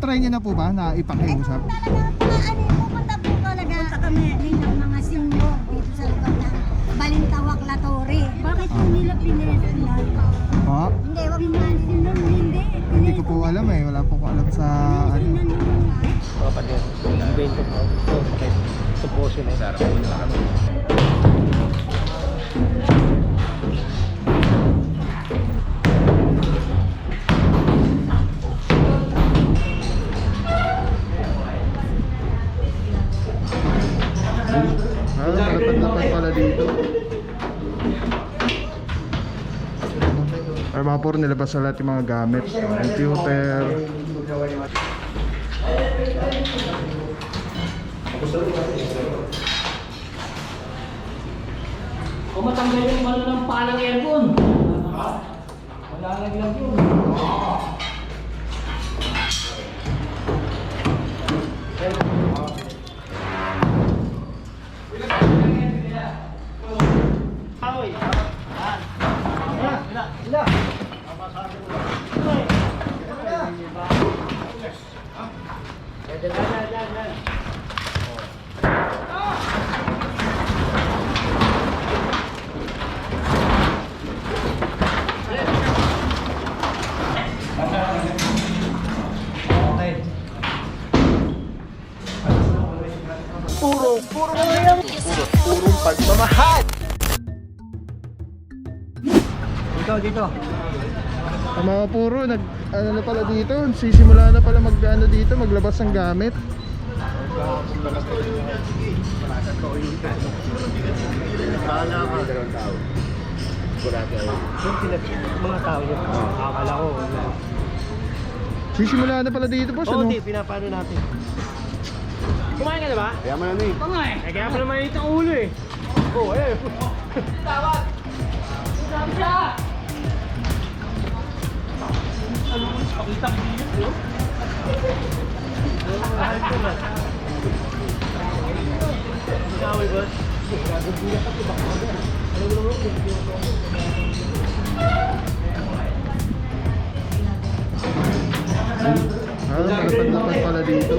Na-try niyo na po ba na ipakiusap? Pupunta po talaga. Punta kami ng mga senior dito sa lugar na Balintawak, Latorre. Bakit po nila pinesinan? Ha? Hindi, wag mo pinesinan. Hindi ko po alam eh. Wala po ko alam sa ano. Kapatid, evento po. So, bakit? Supposed na sarap po na kami. Malapad-lapad pala dito. Ay mga puro nilabas sa lahat yung mga gamit. Computer. Kung matanggal yung malo ng palang aircon. Wala naglag yun. Purong pagmamahal! Dito. Ang mga puro ano na pala dito. Sisimula na pala dito, maglabas ng gamit. Mga tao yun. Akala ko. Sisimula na pala dito, boss. Oo, Ano? hindi. Pinapano natin. Kumain ka na ba? Kaya mo na eh. Kaya pala maliit ang ulo eh. Oo, eh. Tawag! Sabi siya! Ano ko, pakita ko dito. Kaway ba? Malapad-lapad pala dito.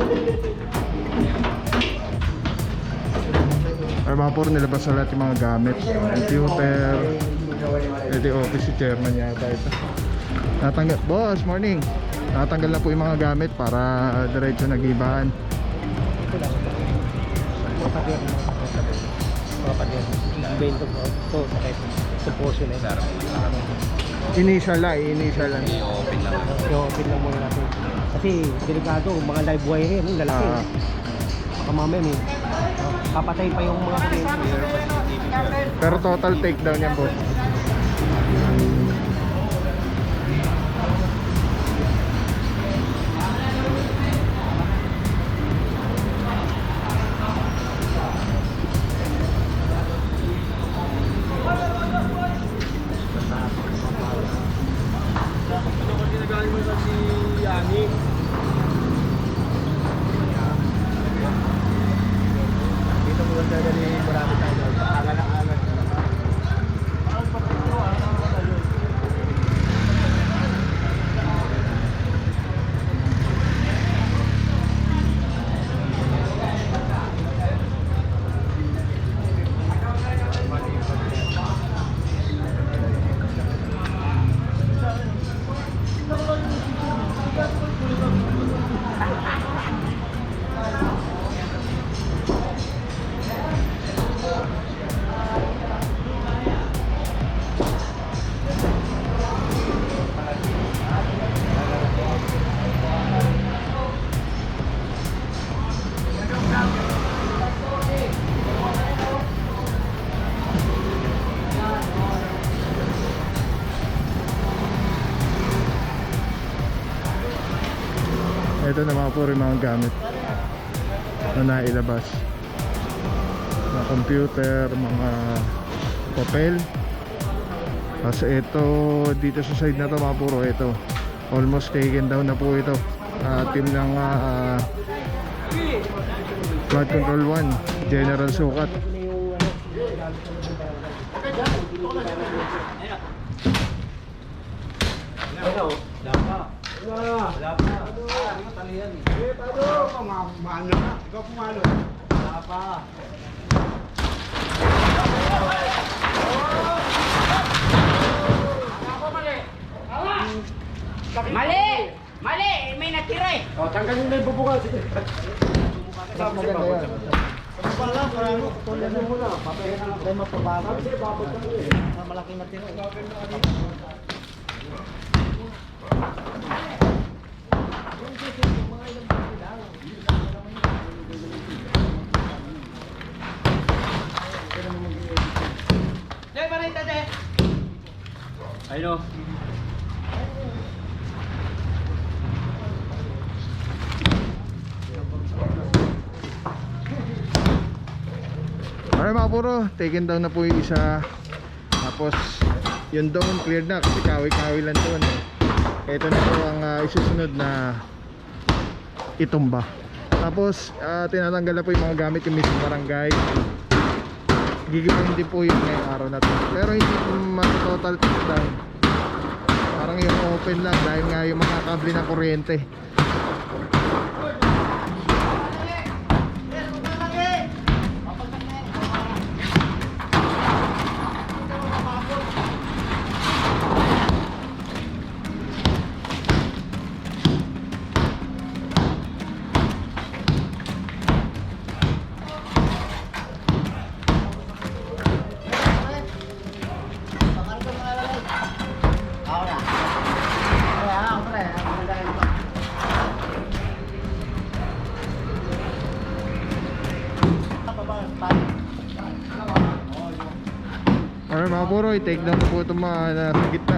Ay mga puro nilabas sa lahat yung mga gamit. Computer. Ito yung office si chairman yata ito. Natanggal, boss, morning. Natanggal na po yung mga gamit para diretso nag-ibahan. Kapatid, evento po. So, bakit? Supposed na sarap po na kami. Initial lang. I-open lang muna natin. Kasi, delikado, mga live wire yan, lalaki. Baka mamaya may papatay pa yung mga Pero total takedown yan, boss. dito mo lang dadali marami tayo. Agad-agad. Ito na mga puro yung mga gamit na nailabas. Mga computer, mga papel. Kasi ito dito sa side na to mga puro ito. Almost taken down na po ito. Team ng Flood Control 1, General Sukat. Ano? Dapat. Wala pa. Talian eh. Maano na? Ikaw pumalo. Wala pa. Mali! Mali! May natira eh! O, tanggalin na yung bubukal. Sige. Maganda yan. Pala, parang tutulan mo muna. Papayahan ako. Dahil mapababa. Kasi babot ka mo eh. Malaking natira. Jay, marita, Jay! Ayun o. Alright mga puro, taken down na po yung isa. Tapos yung down cleared na kasi kawi-kawi lang doon eh. Ito na po ang isusunod na itumba. Tapos tinatanggal na po yung mga gamit yung mismo barangay. Gigipin din po yung ngayong araw na to. Pero hindi po total take down. Parang yung open lang dahil nga yung mga kable ng kuryente. Alright mga puro, i-take down na po itong mga nasa gitna.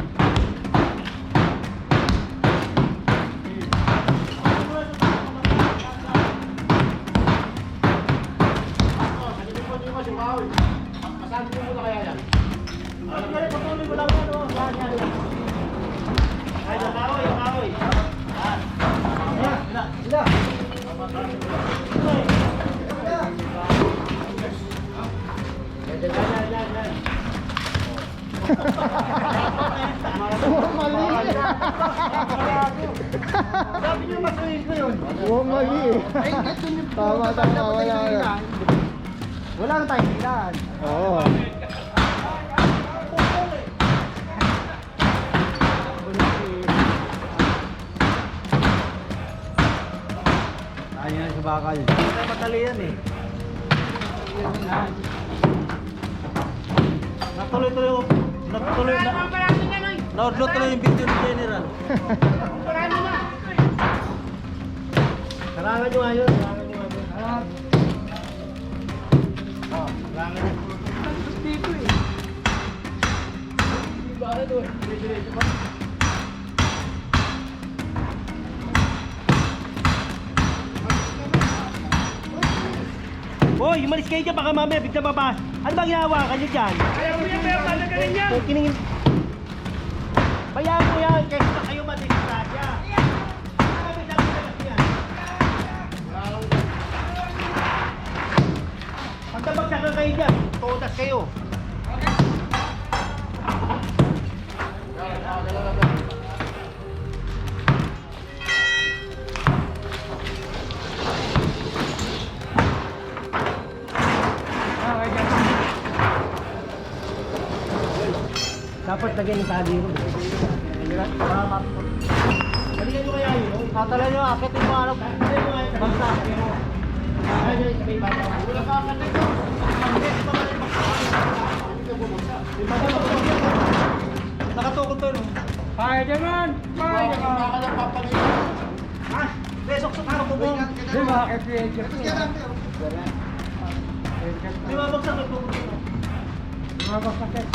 Sabi niyo masuhin ko yun. Huwag mali eh. Tama, wala na. Wala na tayong ilan. Oo. Tayo na sa bakal. Hindi tayo matali yan eh. Natuloy-tuloy yung... Natuloy na... Naulo-tuloy yung video ni General. Karangan nyo ngayon. Karangan nyo ngayon. Oh, karangan nyo. Dito eh. Ibaran doon. Dito ba? Hoy, umalis kayo dyan, baka mamaya bigla mabas. Ano bang hinahawakan nyo dyan? Ayaw mo yan, pero talaga rin yan. Kiningin. Bayaan mo yan, kaya na kayo madisgrasya. Pagkabagsakan kayo dyan, todas kayo. Dapat lagyan ng tali rin. Balikan nyo kaya yun? Tatala nyo, akit yung mga basta. Wala ka akit nito. Nakatukod to, no? Kaya naman! Kaya naman! Ha? Besok sa taro ko mo. Di ba? Kaya Di ba bagsak nagtukod to? mabasakit.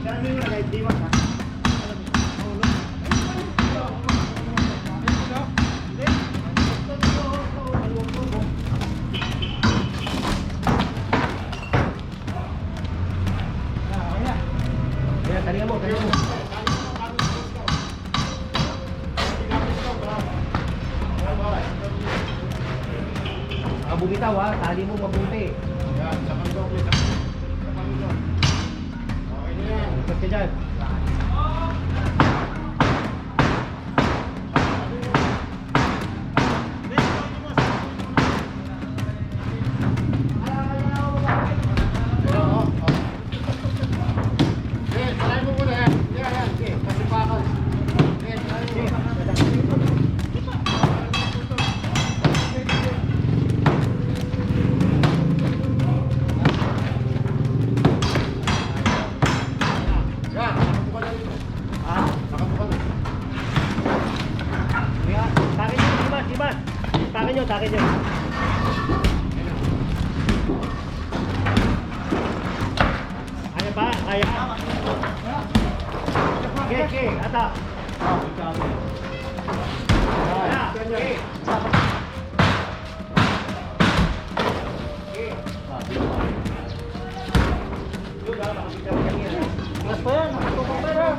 Kaya nyo kahit di ba? Talihan mo. bumitaw ha, tali mo mabuti. Yan, sa kandong. Sa kandong. Okay na yan. Ikot ka dyan. Takin nyo. Kaya ba? Kaya. Okay, ata. Mas pa yan, nakatutok pa yan.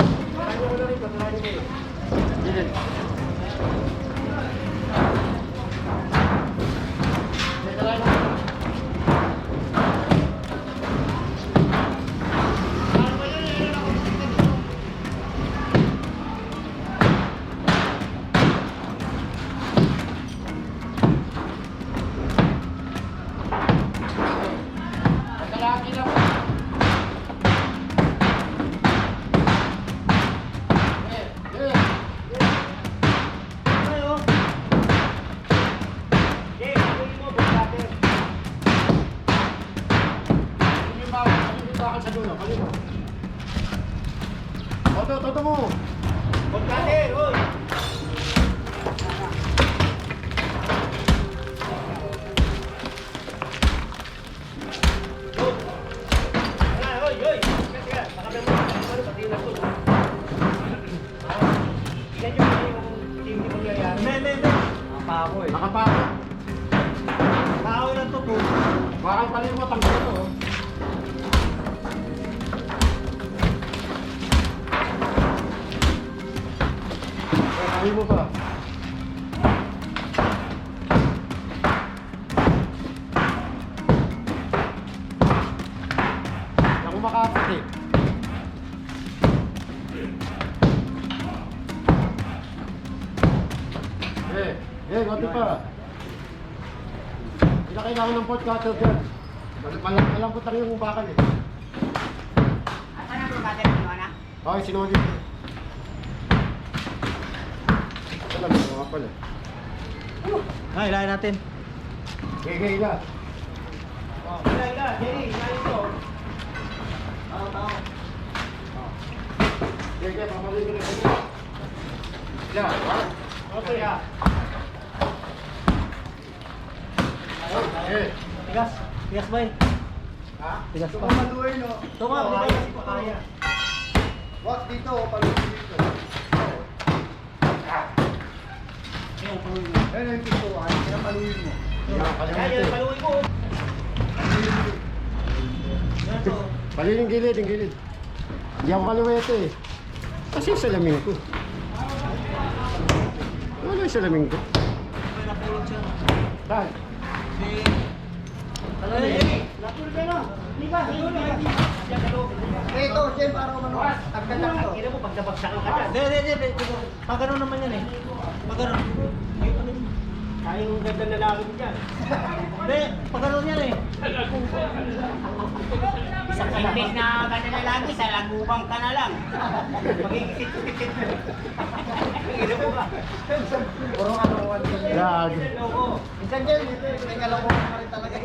Toto mo. Pagkater, oy. Nakapako. Tao lang to po. Parang palimot ang dito. Sabi mo pa. Ako makapati. Konti pa. Hindi na kailangan ng pot cutter dyan. Malambot lang yung bakal eh. Asa na bro, cutter mo na? Okay, sinuli. Alam mo, mga pala. Ay, ilahin natin. Gay, ila. Ila, Jerry, ilahin ito. Tao. Gay, pamalit ko na ito. Ila, Okay, ya. Tigas ba eh? Ha? Tigas pa. Maluin, no? Ito nga, hindi pa kaya. Wag dito, paluin dito. Ayun ang pito, ay pinapaluin mo. Kaya, paluin ko. Paluin yung gilid, yung gilid. Hindi ako kaluwete eh. Kasi yung salamin ko. Ano yung salamin ko? Saan? Ito, Jen, para manuwas. Tagdadak to. Kira mo, pagdabagsakan ka dyan. Hindi. Pag gano'n naman yan eh. Pag gano'n. Kaya yung ganda lalaki mo dyan. Hindi, pag gano'n yan eh. Imbes na ganun na lagi, sa lagubang ka na lang. Magigisit-gisit. Ino mo ba? Puro ano, Gag. minsan dyan, may ngalaw mo pa rin talaga.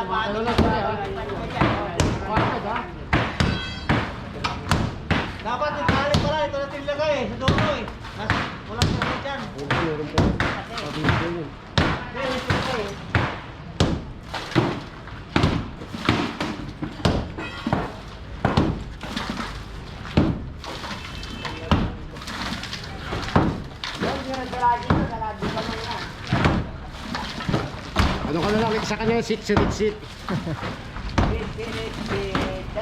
Ano lang tayo, ha? Wakad, ha? Dapat yung kalit pala, ito natin ilagay eh, sa dulo eh. Walang kalit dyan. Meron pa. Sabi ko yun. Hindi, ito ilagay eh. Ano ka na lang, isa ka na sit.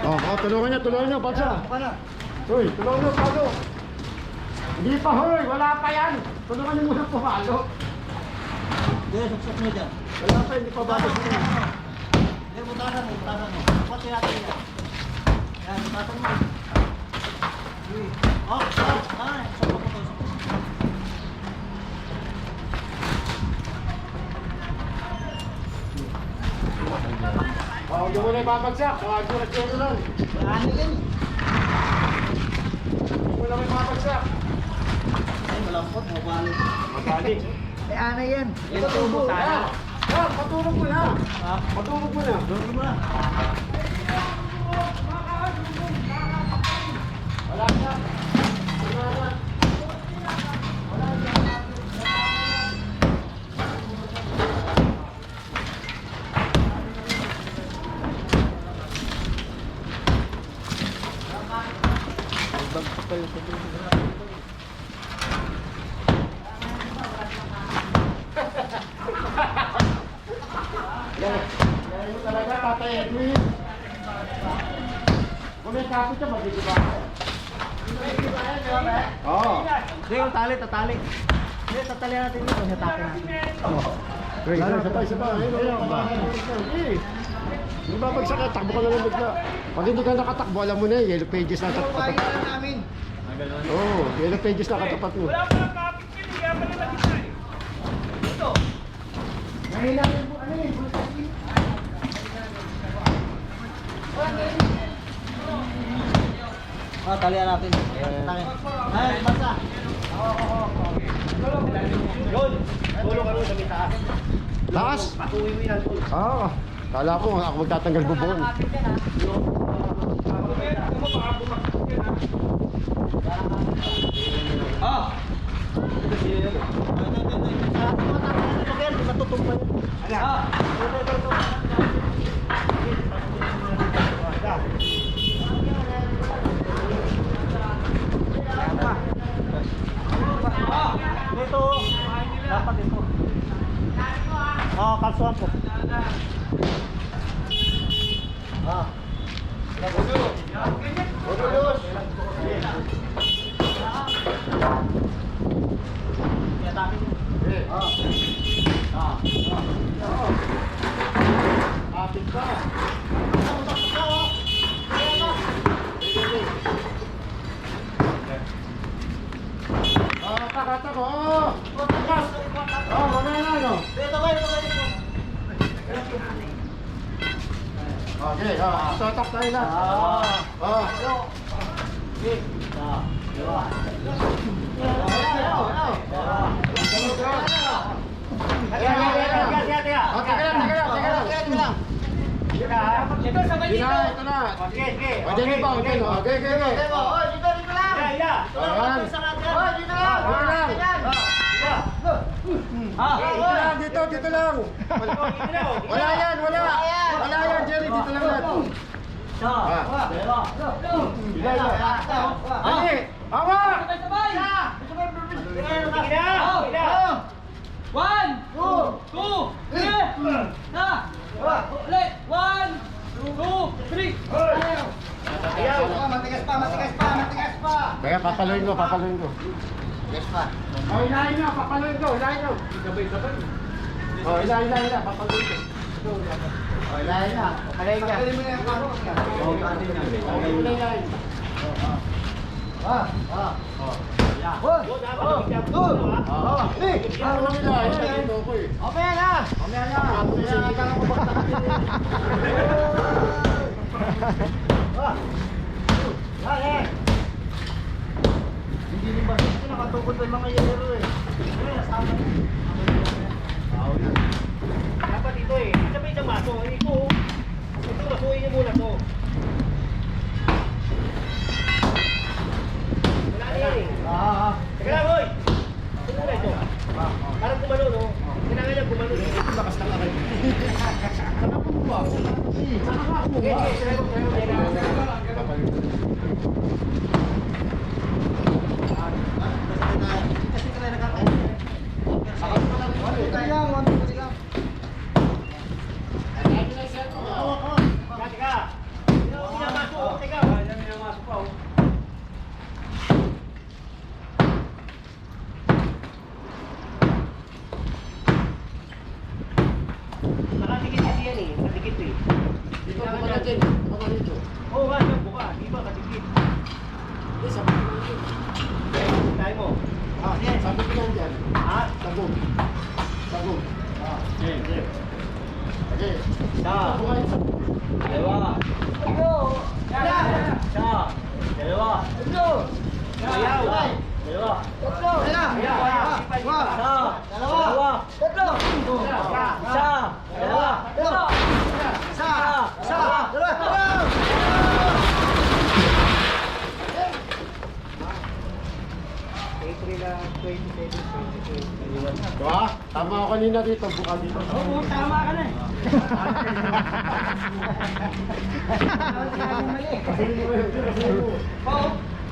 Oh, tulungan niyo, Palsa. Uy, tulungan niyo, Palo. Hindi pa hoy, wala pa yan. Tulungan niyo muna pumalo. Hindi, suksok mo dyan. Wala pa, hindi pa bago siya. Hindi, butasan mo. Pati natin yan. Yan, butasan mo. Sokok mo to. Huwag mo na ipapagsak. Huwag mo na siya lang. Wala na yan. Huwag mo na may papagsak. Ay, malampot. Mabalik. Eh, ana yan. Ito tubo. Patulog mo na. Patulog mo na. Patulog mo na. Wala na. Talaga, Tatay Edwin. Kung may kapit siya, magiging ba? Oo. Hindi, yung tali, tatali. Hindi, tatali natin dito, natake natin. Wait, isa pa. Ayun ba? Hindi ba pag sakit, takbo ka na lang bigla. Pag hindi ka nakatakbo, alam mo na eh, yellow pages na katapat. Oo, yellow pages na katapat mo. Wala pa lang kapit yun, kaya pala nag-isa eh. Ito. Nahilang yung ano eh, talian natin. Ay, basta. Yun. Tulong ano sa may taas. Taas? Patuwi yan. Oo. Kala ko ako magtatanggal bubon. Ito, dapat ito. Kalsuhan po. Kata ko. Okay, tatak tayo na. Ito sabay dito. Ito na. Okay. Dito lang. Dito lang. Wala yan, Jerry, dito lang natin. Dali, hawa! One, two, three. Na. Ulit. One, two, three. Matigas pa. Kaya papaluin ko. Yes pa. Ilahin nyo, papaluin ko. Sabay-sabay. Ilahin, papaluin ko. Ilahin na. Ilahin ka. Ilahin mo na yung karo. Ilahin mo na ilahin. Hindi rin ba? Hindi nakatukod ng mga yero eh. Nasama na. Dapat ito eh. Sabay isang maso. Ito masuhin niyo muna to. Wala na yan eh. Teka lang, hoy! Ito muna ito. Parang gumano, no? Kailangan niya gumano. Lakas lang ako. Saka kumuha ako. Saka kumuha. Kasi kaya nakakain. Saka kumuha. Diba? Tama ako kanina dito, buka dito. Oo, tama ka na eh.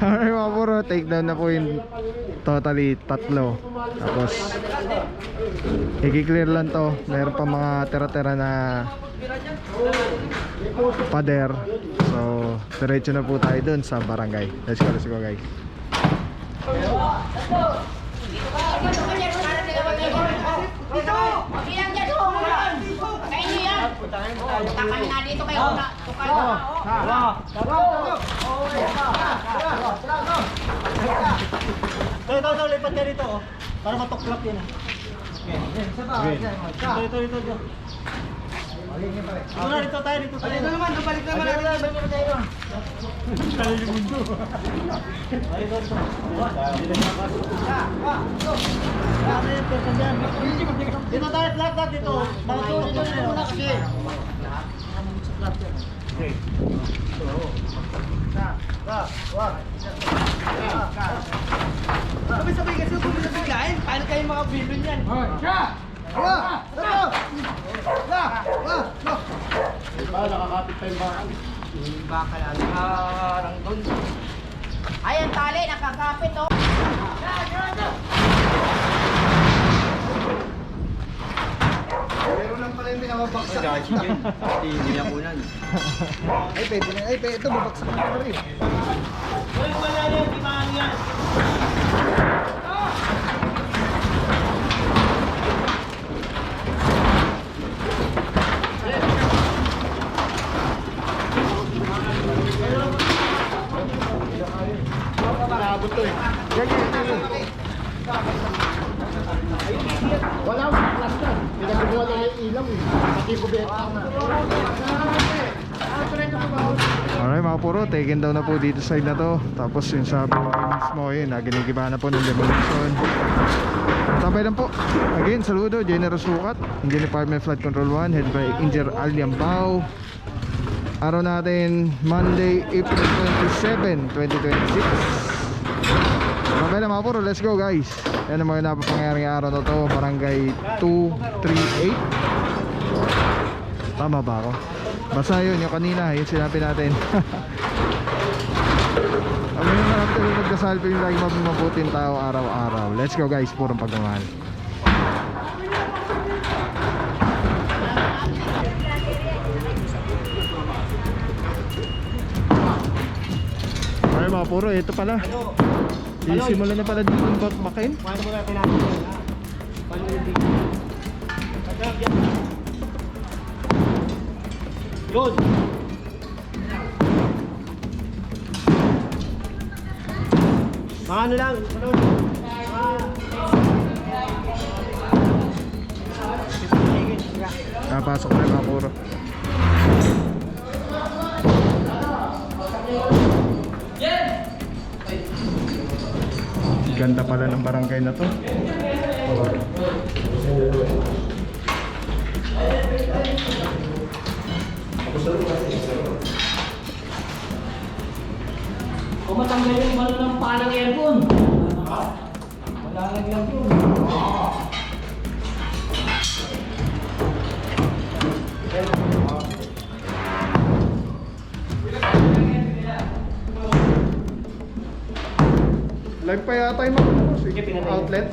Alright mga puro, take down na po yung totally 3. Tapos i-clear lang to. Meron pa mga tira-tira na pader. So diretso na po tayo dun sa barangay. Let's go guys. Kami na dito kayo. Ito, lipat ka dito oh. Para matuklap yan ah. Ito. Dito tayo. Dito naman, balik naman natin. Balik tayo. Dito tayo, lahat dito. Bakit dito na kasi. Sabay-sabay kasi kung binabiglain, paano kayo mga bilon yan? Diba, nakakapit pa yung bakal. Baka lang doon. Ay, ang tali, nakakapit oh. Meron lang pala yung pinababaksak. Ay, pwede na. Ay, ito, babaksak na pa rin. Wala yan, di maano yan. Nakabot to eh. Wala akong plus na. Pinagawa lang yung ilaw eh. Pati ko beta na. Alright mga puro, taken down na po dito side na to. Tapos yung sa buhay mismo yun, naginigibahan na po ng demolition. Sabay lang po. Again, saludo, General Sukat, Indian Department Flood Control 1, head by Engineer Aliambao. Araw natin Monday, April 27, 2026. Sabay lang mga puro, let's go guys. Yan ang mga napapangyaring araw na to. Barangay 238. Tama ba ako? Basta yun, yung kanina, yung sinabi natin. Ang mga marami tayo magdasal pa yung lagi mabuting tao araw-araw. Let's go guys, purong pagmamahal. Ay mga puro, ito pala. Sisimula na pala dito yung bakbakin. Paano mo natin natin yan? Paano yung dito? Yun! Mga ano lang, ano? Napasok na mga puro. Ganda pala ng barangay na to. Kung matanggal yung balo ng palang aircon. Malalaglag yun. Live pa yata yung mga outlet.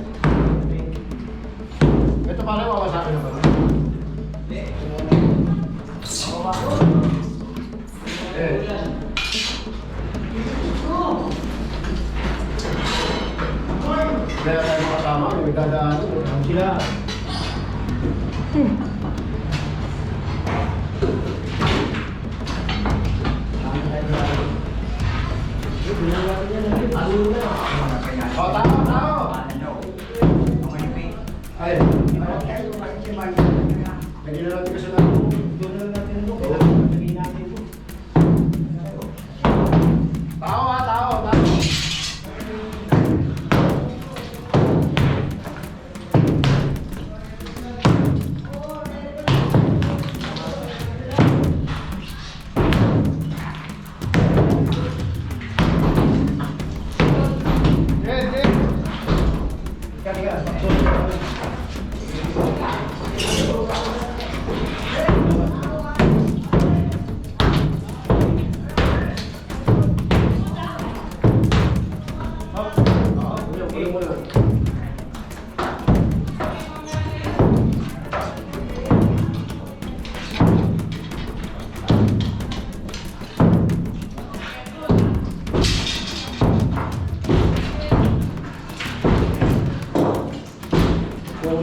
Ito pala yung wawasakin na ba? Kaya tayo makasama, may dadaan. Sila. O, tao!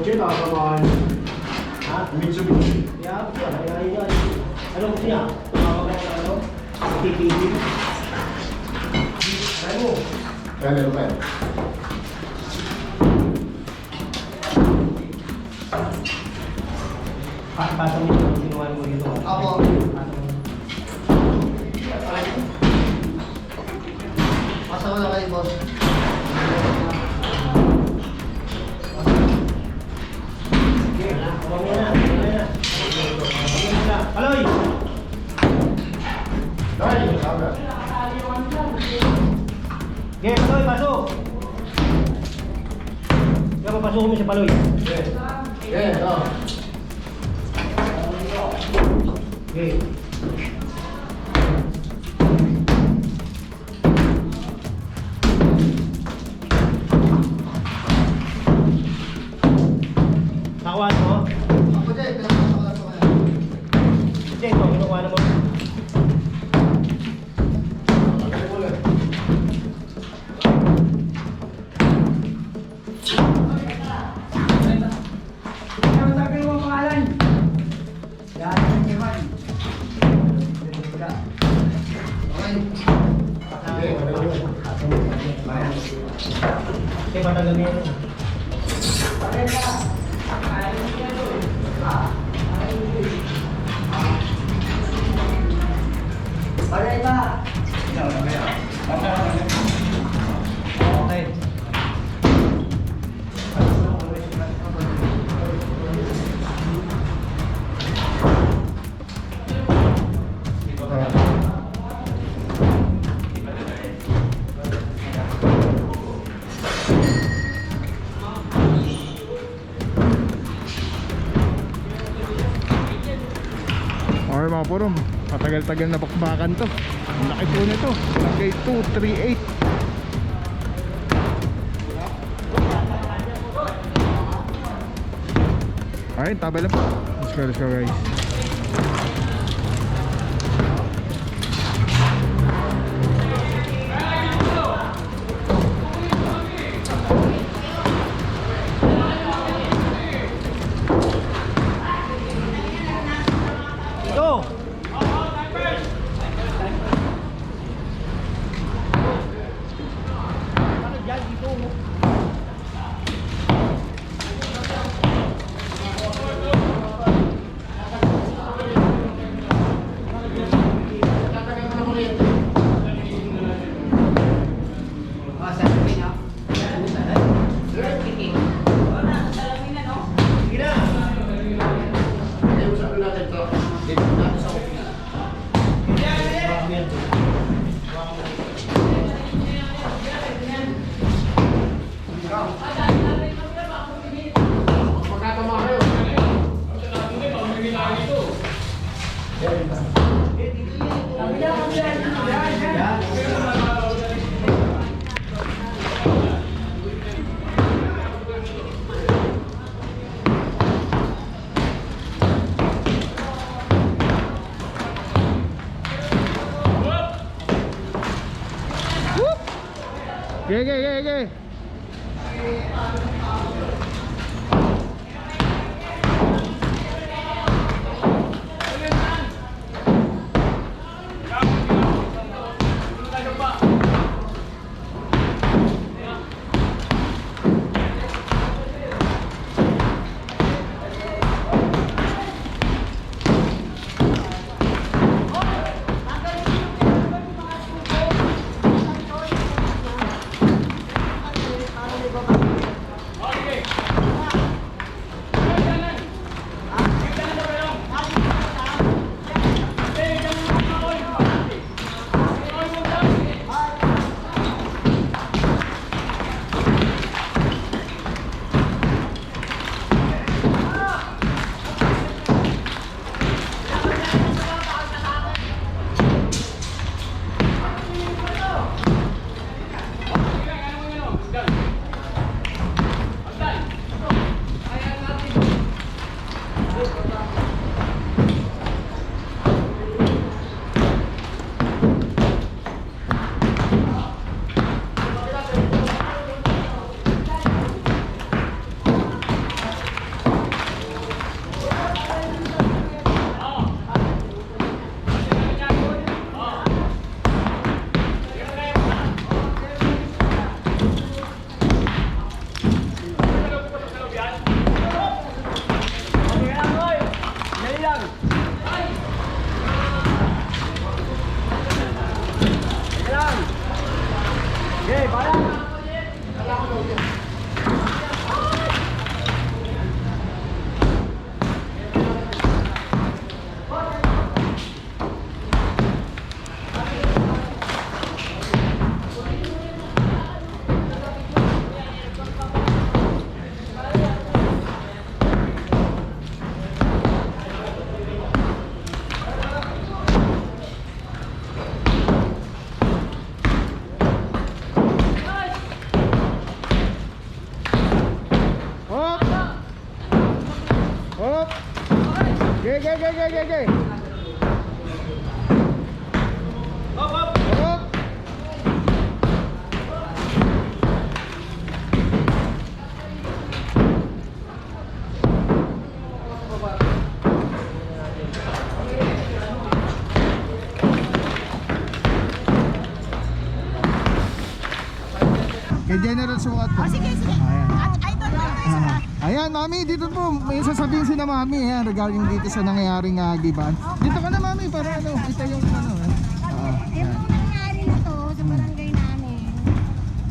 kotse, nakakamaan. Ha? Mitsubishi. Yeah, ano ko siya? Tumawag ako sa ano? TTV. Ano? Kaya meron pa yan. Pasok mo yung sinuwan mo dito. Ako. Pasok ko na kayo, boss. Okay, mamaya na. Paloy! Dahil, sabi. Okay, Paloy, pasok! Kaya papasukin mo si Paloy. Yeah, no. Okay. Nakuha mo? Ako dyan, pinapasok ko lang po kayo. Kasi ito, kinukuha na mo. Magaling ulit. Okay, magaling ulit. Okay, matagal mo yan. Okay. Okay mga purom, matagal-tagal na bakbakan to. Ang laki po nito, Barangay 238. Alright, tabay lang po. Let's go guys. Go! Bakit dyan dito? Sige na! Ngayon, sabi natin ito. Dito natin sa opisina. Magkatama kayo. Ge. sige. Hop, hop! Hop. Kay General Sukat po. Sige, sige. Ayan. Ay, doon isa. Ayan, mami, dito po. May sasabihin si na mami ayan, regarding dito sa nangyayaring giban. Dito ka na mami para ano, kita yung ano. Yung nangyari na to sa barangay namin,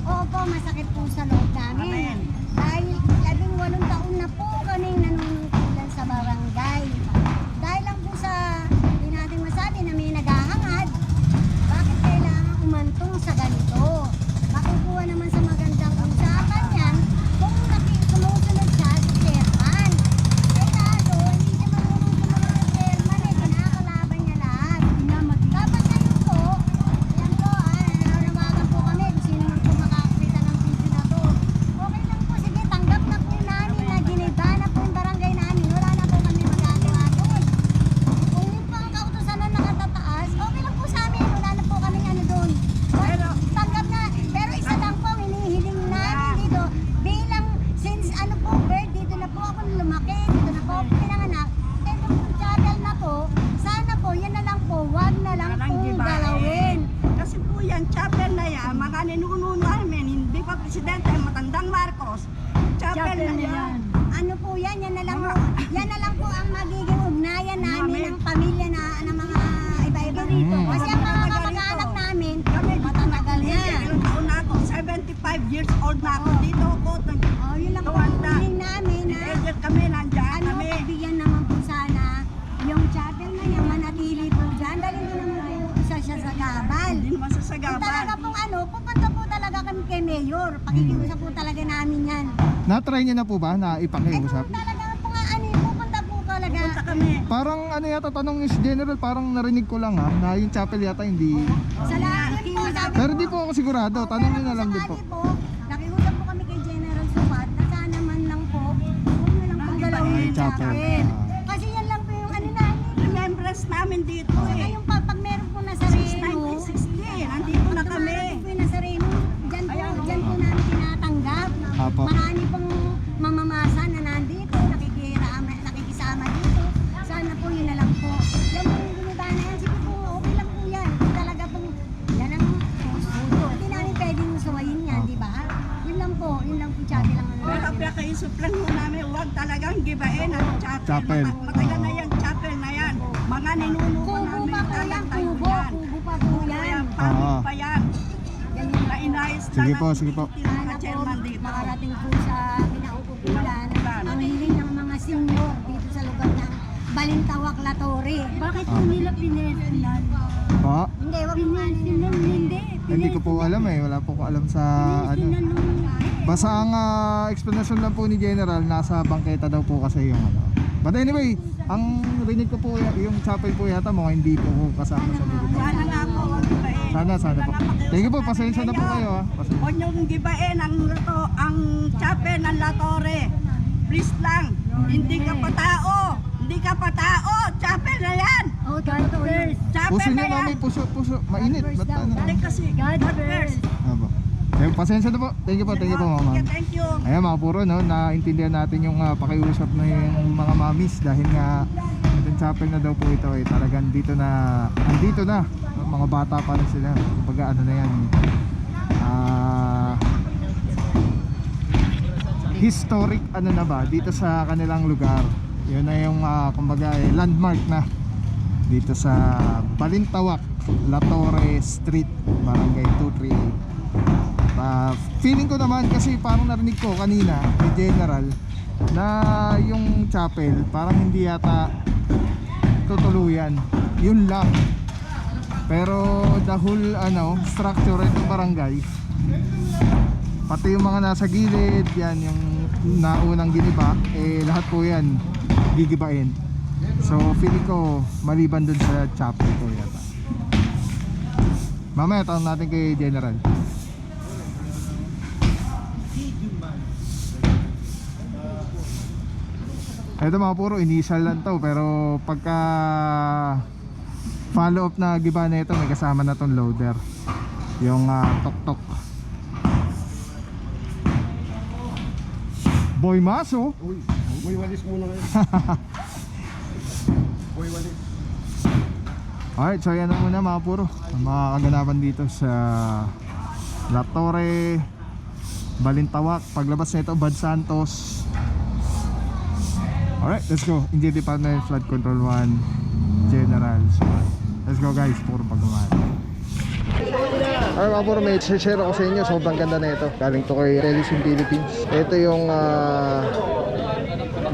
opo, masakit po sa loob namin. Dahil 18 taon na po kaming nanunungkulan sa barangay. Dahil lang po sa, hindi natin masabi na may naghahangad, bakit kailangan umantong sa ganito? Makukuha naman sa magandang usapan yan kung sumusunod siya sa chairman. Eh kaso, hindi siya marunong sumunod sa chairman eh, kinakalaban niya lahat. Tapos ngayon po, yan po, nanawagan po kami kung sino man po makakita ng video na to. Okay lang po, sige, tanggap na po namin na giniba na po yung barangay namin. Wala na po kami magagawa doon. Kung yung pang kautusan na nakatataas, okay lang po sa amin. Wala na po kami ano doon. Tanggap na, pero isa lang po, hinihiling namin dito. Bilang, since ano po, birth, dito na po ako lumaki, dito na po ako pinanganak. Itong channel na po, sana po, yan na lang po, wag na lang pong galawin. Kasi po yan, chapel na yan, mga ninuno namin, hindi pa presidente, matandang Marcos. Chapel na yan. Ano po yan, yan na lang po ang magiging ugnayan namin ng pamilya na ng mga iba-iba rito. Kasi ang mga kamag-anak namin, Kami, matatagal na. ilang taon na ako, 75 years old na ako. Dito ako, Oh, yun lang po ang hiling namin na teenager kami, nandiyan ano, kami. pagbigyan naman po sana yung chapel na yan, manatili po dyan. Dahil hindi naman po isa siya sa gabal. Hindi naman Kung sasagaban. talaga pong ano, pupunta po talaga kami kay Mayor. Pakikiusap po talaga namin yan. Na-try niyo na po ba na Eh ipakiusap? kung talaga po nga ano, pupunta po talaga. Punta kami. Parang ano yata tanong ni General, parang narinig ko lang na yung chapel yata hindi. Sa lahat po, sabi Pero po, di po ako sigurado, tanong niyo na lang din po. sakali po, nakiusap po kami kay General Supat na sana man lang po, huwag na lang pong galawin yung Chapel. chapel. Kasi yan lang po yung ano namin. Remembrance namin dito Saka eh. yung pag meron po Since Nazareno, 1960, nandito na kami. Pag po yung Nazareno, dyan po namin tinatanggap. Apo. Marami pong mamamasa na nandito, nakikisama dito. Sana po yun na lang po. Yan po yung giniba na yan. Sige po, okay lang po yan. Kung talaga pong, yan ang puso. Hindi namin pwedeng suwayin yan, di ba? Yun lang po chati lang ano. Pero pakaisip lang mo namin, huwag talagang gibain ang chapel. Chapel. Matagal na yung chapel na yan. Mga ninuno Kubo namin, pa po yan, talang tayo kubo. yan. Kubo pa po Kubo yan. yan, pamit Oo. pa yan. Yan yung Nainayos Sige lang po, ang sige po. tinitin ng Sana mga po chairman dito. makarating po sa pinauukulan ang hiling ng mga senior dito sa lugar ng Balintawak, Latorre. Bakit po nila pinesinan? Po? Hindi, wag mo hindi. Hindi ko po alam wala po ko alam sa ano. Basta ang explanation lang po ni General, nasa bangketa daw po kasi yung ano. But anyway, ang rinig ko po yung chapel po yata mo hindi po kasama sa video. Sana nga po, huwag gibain. Sana po. Thank you po, pasensya na po kayo Pasensya. Huwag niyong gibain ang chapel ng Latorre. Please lang, hindi ka pa tao. Hindi ka pa tao. Chapel na yan. Oh, God first. Chapel Puso na niya yan. mami, puso. Mainit. Ba't ano? Hindi kasi, God first. Aba. Pasensya na po. Thank you po mama. Sige, thank you. Ayan mga puro, no, naintindihan natin yung pakiusap na yung mga mamis dahil nga itong chapel na daw po ito talagang andito na, no, mga bata pa rin sila. Kumbaga ano na yan, historic ano na ba dito sa kanilang lugar. Yun na yung kumbaga landmark na dito sa Balintawak, Latorre Street, Barangay 238. Feeling ko naman kasi parang narinig ko kanina ni General na yung chapel parang hindi yata tutuluyan, yun lang. Pero the whole structure ng barangay, pati yung mga nasa gilid yan, yung naunang giniba lahat po yan gigibain. So feeling ko maliban dun sa chapel ko yata. Mamaya tanong natin kay General. Ito mga puro initial lang to, pero pagka follow up na giba na ito, may kasama na tong loader, yung tok-tok. Boy Maso. Uy, walis muna kayo. Boy, walis. Alright, so yan na muna mga puro ang mga kaganapan dito sa La Torre, Balintawak. Paglabas na ito, Bad Santos. Alright, let's go. India Department Flood Control 1 General. So, let's go guys, puro pagmamahal. Alright mga puro, may share ako sa inyo. Sobrang ganda na ito. Galing to kay Telesim Philippines. Ito yung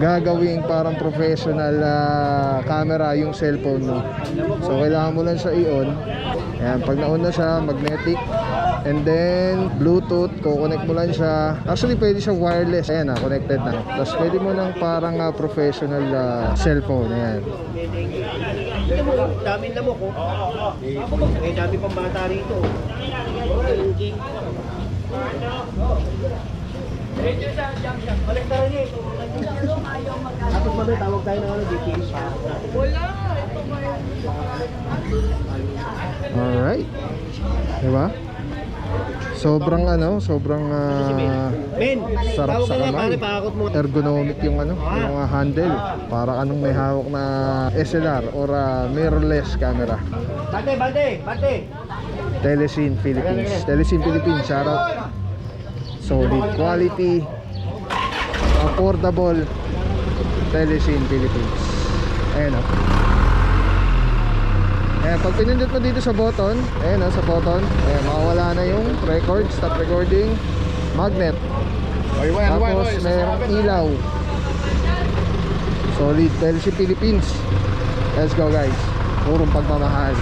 gagawing parang professional camera yung cellphone mo. So kailangan mo lang siya i-on. Ayan, pag na-on na siya, magnetic, and then Bluetooth, kukonect mo lang siya. Actually pwede siya wireless. Ayan, connected na. Tapos pwede mo ng parang professional cellphone. Ayan. Dami na mo ko. Eh, dami pang bata rito. Balik tayo niya. Tapos mamaya tawag tayo ng ano, DPS. Alright. Diba? Sobrang sobrang Ben, sarap tawag sa ka nga, kamay. pare, pakakot mo. Ergonomic yung yung handle. Para anong may hawak na SLR or mirrorless camera. Bante! Telesin Philippines. Telesin Philippines, shout out. Solid quality, affordable. Telesin Philippines. Ayan o. Ayan, pag pinindot mo dito sa button, ayan sa button, ayan, makawala na yung record, stop recording, magnet. Tapos mayroong ilaw. Solid, Telesin Philippines. Let's go guys, purong pagmamahal.